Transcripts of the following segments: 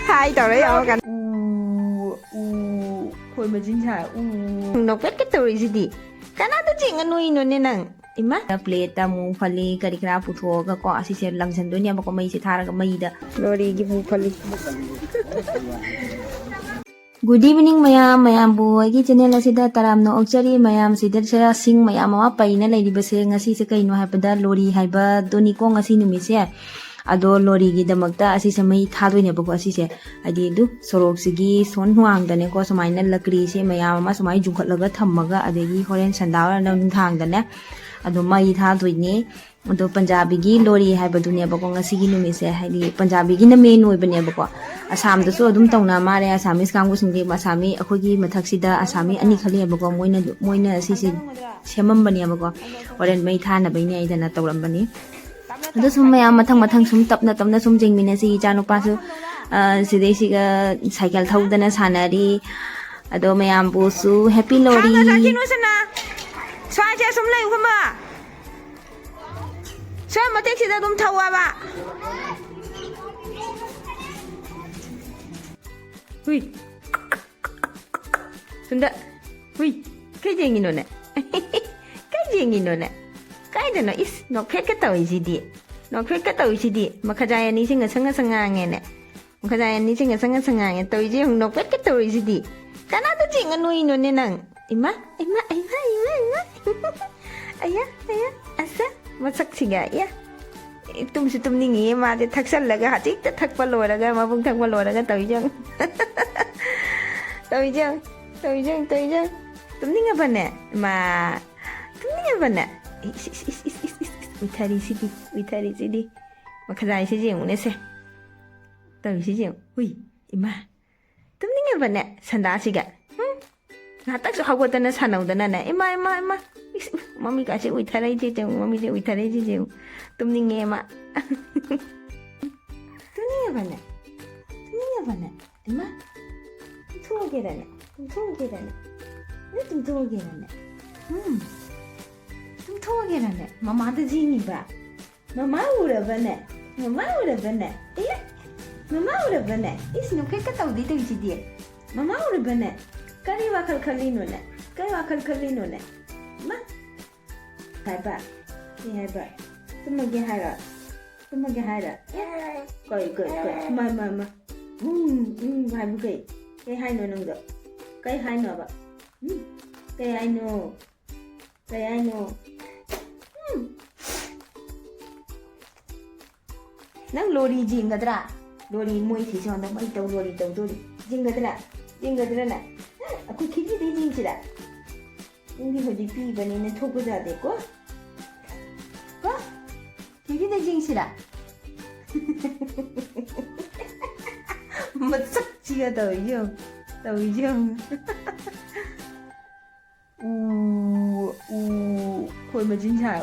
hai tàu đấy ở gần khôi mà chính xác nó quét cái tàu gì đi cái nào tôi chỉ ngân nuôi nó nên nằng ima plate mu phali kari kara putho ga ko asi se langsan do nya ko mai se thara ga mai da lori gi mu phali Good evening mayam bu agi channel asida taram no okchari mayam sida sa sing mayam ma paina lai di base ngasi se kaino hapada lori haiba doni ko ngasi numi se ado lori gi damakta asi se mai thadoi ne bako asi se adi du sorok sigi son huang da ne ko sumaina lakri se mayam ma sumai jungkhat laga thammaga adegi horen sandawra na thang da ne ado mai thadoi ne ado punjabi gi lori haiba du ne bako ngasi gi numi se haidi punjabi gi na main oi bane bako asam da so adum tawna mare asamis kanggu singge asami akhogi mathak sida asami ani khali bako moina asi se semam bani bako horen mai thana baine ai dana tawram bani ado sum mayam mathang sum tapna sum jingmina si janu pasu sidai siga cycle thawdana sanari ado mayam bu su happy lori swai je sum lai khama swai matek sida dum thawa ba hui sunda hui kai jengi no ne kai jengi no ne kai da no is no khe ka tawi ji di no khe ka tawi ji di makajaya ni singa sanga nge ne makajaya ni singa sanga nge tawi ji no khe ka tawi ji di kana da jinga nui no ne nang ima aya asa masak siga ya tum si tum ningi ma de thaksal laga hati ta thakpa loraga ma bung thakpa loraga tawi jang tawi jang tum ninga bane ma tum ninga bane withari sidi makadai si jeng une se tawi si jeng hui ima tum ninga bane sanda siga ngatak so hago tana sanau dana na ima mami ka se withari je jeng mami je withari je jeng tum ninge ma tum ninga bane ima tum gerane tum gerane tum gerane mama da jini ba mama ura bane iya mama ura bane isno kai ka tawdi to ji dia mama ura bane kari wa khalkhali no ne ma hai ba tum ge hara koi ma hai bu kai hai no nang do kai hai no ba kai hai no nang lori jingadra lori moi si so na mai taw lori taw do jingadra na aku khiji de jing chira ingi hodi pi bani ne thoku ja de ko khiji de jing chira masak chiga taw yo khôi mà chính xác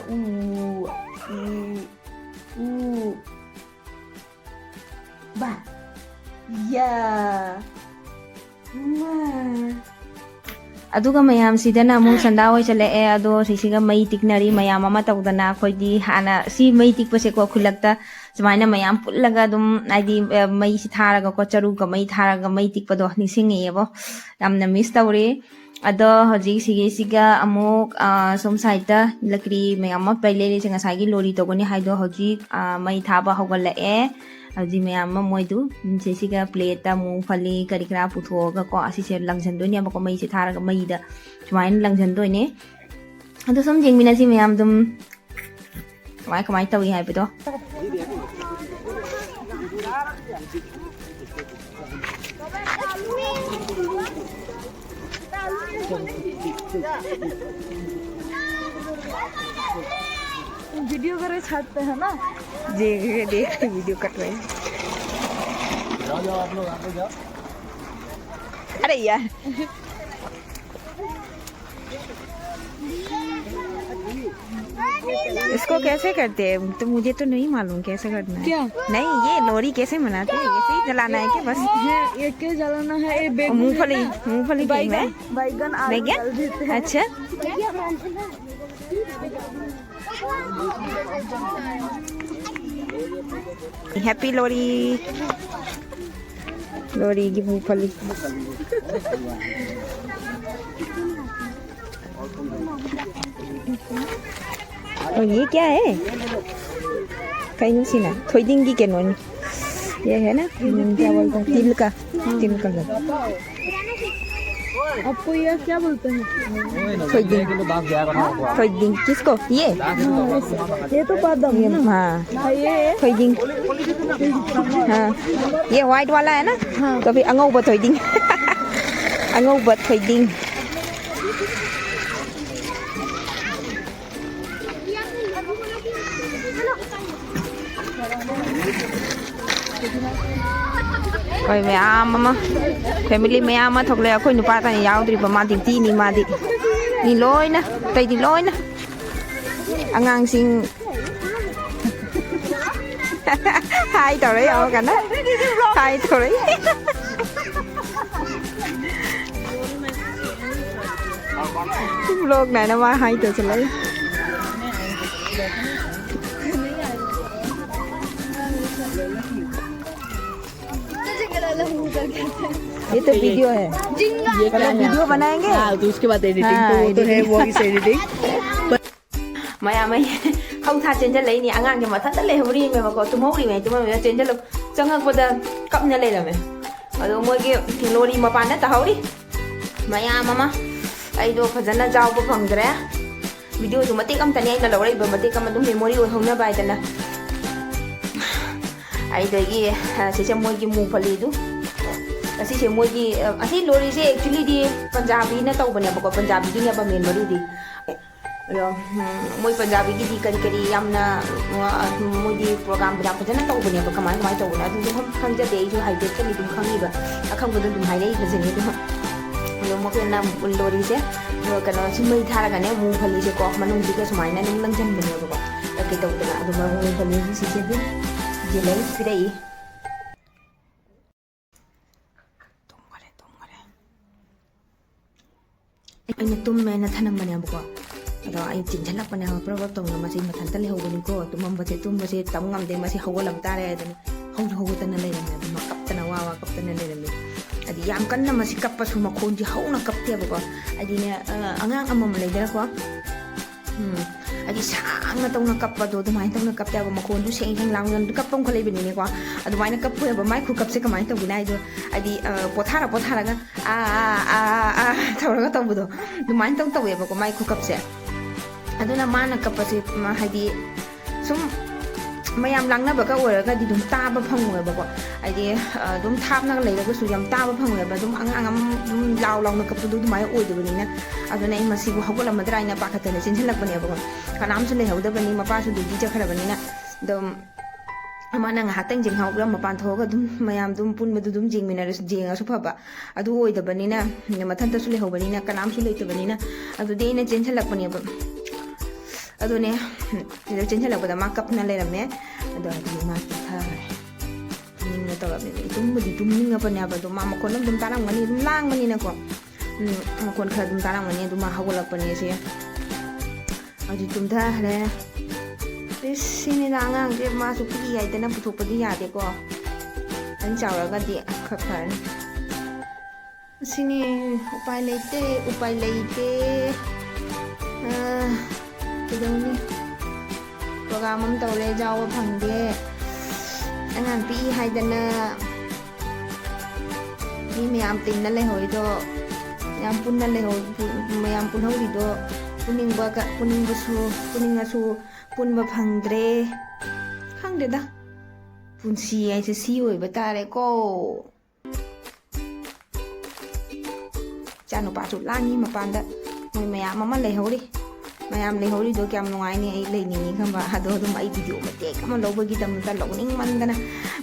ba ya aduga mayam sidana mu sanda hoi chale e ado sisiga mai tiknari mayam ama tawdana khoidi hana si mai tikpase ko khulakta sumaina mayam pullaga dum aidi mai si tharaga ko charu ga mai tharaga mai tikpado nisinge yebo yamna miss tawre ado hoji siga amuk som saita lakri mayam ma pele le singa sagi lori to goni haido hoji mai thaba hogala e hoji mayam ma moidu siga plate mu phali kari kra putho ga ko asi se langsan do ne ko mai si tharaga mai da sumain langsan do ne ado som jing mina si mayam dum kamai tawi hai bedo video करे छाटते हैं ना जी देख video cut रहे हैं जाओ आप लोग आगे जाओ अरे यार इसको कैसे करते हैं तो मुझे तो नहीं मालूम कैसे करना है क्या नहीं ये लोरी कैसे मनाते हैं ऐसे ही जलाना है क्या बस ये क्या जलाना है ये मूंगफली बैगन अच्छा हैप्पी लोरी लोरी की मूंगफली और ये क्या है कहीं नहीं सीना थोइडिंग की क्या नोनी ये है ना क्या बोलते हैं तिल का आपको ये क्या बोलते हैं? थोइडिंग किसको ये ये तो बादाम है ना। हाँ हाँ, ये थोइडिंग हाँ ये व्हाइट वाला है ना हाँ। तो फिर अंगोबा थोइडिंग अंगोबा थोइडिंग Ôi mẹ mà family mẹ mà thật là khôi nụ ba tay giáo thì mà tiền ti ni mà đi lôi nè tay đi lôi nè ăn ăn xin hai tàu đấy ở gần đó hai tàu đấy vlog này nó mà hai tàu sẽ lấy ये तो video है ये कल video बनाएंगे हाँ तो उसके बाद एडिटिंग हाँ, तो वो तो है voice editing mày không tha trên chân lấy nè ngang nhưng mà thật là hữu đi mày mà có tụm hốc đi mày tụm mày trên chân lực chẳng hạn bây giờ cặp nhà lấy là mày ở đâu mua kia thì lô đi mà bán đất tao đi mày mama ai đồ phải dân là giàu có phần rồi video tụi mà tiếc âm tani ai là lâu đây mà tiếc âm mà đúng memory rồi không nhớ bài tani ai đấy cái sẽ mua cái mua phải đi du asi se moi gi asi lori se actually di Punjabi na tau bane ba Punjabi gi ne ba main mari di moi Punjabi gi di kari yamna moi di program ba pa jana tau bane ba kamai tau na du khang ja de ju hai de ka ni dum khang ni ba akhang ba dum hai dei ba jeni du yo mo ke na lori se yo ka no si mai thara ga ne mu phali se ko manung di ka sumai na ning lang jan bane ba ka tau na du ma mu phali si se di je lai si dei anh tụm mẹ nó thanh âm này bố đó anh chỉnh chân lắc bên nào pro tông là mà xin mà thanh tân lấy hậu bên cô tụm mầm tụm mà tắm ngầm thì mà hậu làm ta đây không hậu tân lên này mà cấp tân wow cấp tân lên này anh đi yam cân mà cấp pas mà khôn thì hậu nó cấp theo bố anh đi nè anh ăn mà lấy ra quá anh đi sáng nó tông nó cấp vào đồ tụi mày tông nó cấp theo mà khôn chú sen sen lang lên cấp tông cái lấy bên này quá tụi mày nó cấp vừa mà khu cấp sẽ cái máy tông bên này rồi anh đi bỏ thả ra cái thầu nó tông bữa tụi mày tông tông vậy mà cái máy khu cấp sẽ anh là mà nó cấp sẽ mà hay đi xuống mày làm lăng nó bữa cái rồi cái đi đúng ta bắp phong rồi bữa anh đi đúng tháp nó lấy cái số dòng ta bắp phong rồi và đúng ăn lao lòng nó cấp tụi mày ôi được bên này anh này mà xí của họ làm mà đây nè bác cái này xin xin lắc bên này bữa cái nam xin lấy hậu đó bên này mà ba số đi chơi khai bên này nè đúng mà nàng hát tiếng Trung học rồi mà bàn thô cái đúng mày làm đúng pun mà đúng Trung mình là Trung ở số phật à đúng ôi đó bên này nè nhưng mà thân ta số lấy hậu bên này nè cái nam số lấy từ bên này nè anh đây nè xin xin lắc bên này ಅದು ನೇ ಇದು ಚೆಂಚಲ ಬದ mock-up ನಲ್ಲೇ ರಮ್ಮೆ ಅದು ಅದು mock-up ನಿಂಗ ತಗಬೆ ತುಂಬದಿ ನಿಂಗ ಪನ್ಯ ಬದು ಮಾ ಮಕೊನ್ ದum tarang mani dum lang mani na ko mokon kha dum tarang mani dum ma hawala pani se aju tum tha re bis sini da ngang je ma su pi ai tana puthok padi ya de ko an chaw ra ga di khak khan sini upai leite 그동안이 program ông tàu lê rau phẳng ghê anh hàng pi hai tên đi mày am tin nó lê hồi đó am pun nó lê hồi mày am pun hồi đó puning su pun ba phẳng dre khang de da pun si ai se si hồi ba ta re ko cha nó ba chụp lang ni mà pan da mày am mà lê hồi đi mày am lấy hối đi kêu em nói này lấy những cái mà hado tụi mày video mà tiếc mà lâu bagi tâm ta lâu nín man cái na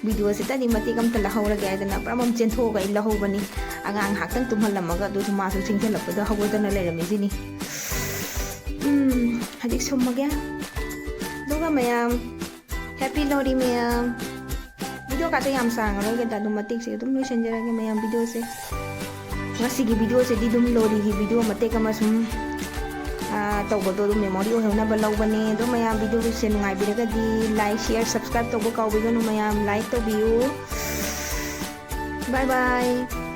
video sẽ ta đi mà tiếc tâm ta lâu ra cái na pra mom chen tho cái lâu bani ang hak tang tụm hal mà cái tụi mà số sinh thế lập đó hao ta na lấy làm gì ni hadik som mà cái đó cái mày am happy lodi mày am video cái am sang rồi cái ta tụm mà tiếc sẽ tụm nuôi sinh ra cái mày am video sẽ ngasih cái video sẽ đi tụm lodi cái video mà tiếc mà sum tàu của tôi memory ở hôm nay bao lâu bên này tôi mày video xem ngày bây giờ đi like share subscribe tàu của cậu bây giờ nó mày like tàu view Bye-bye!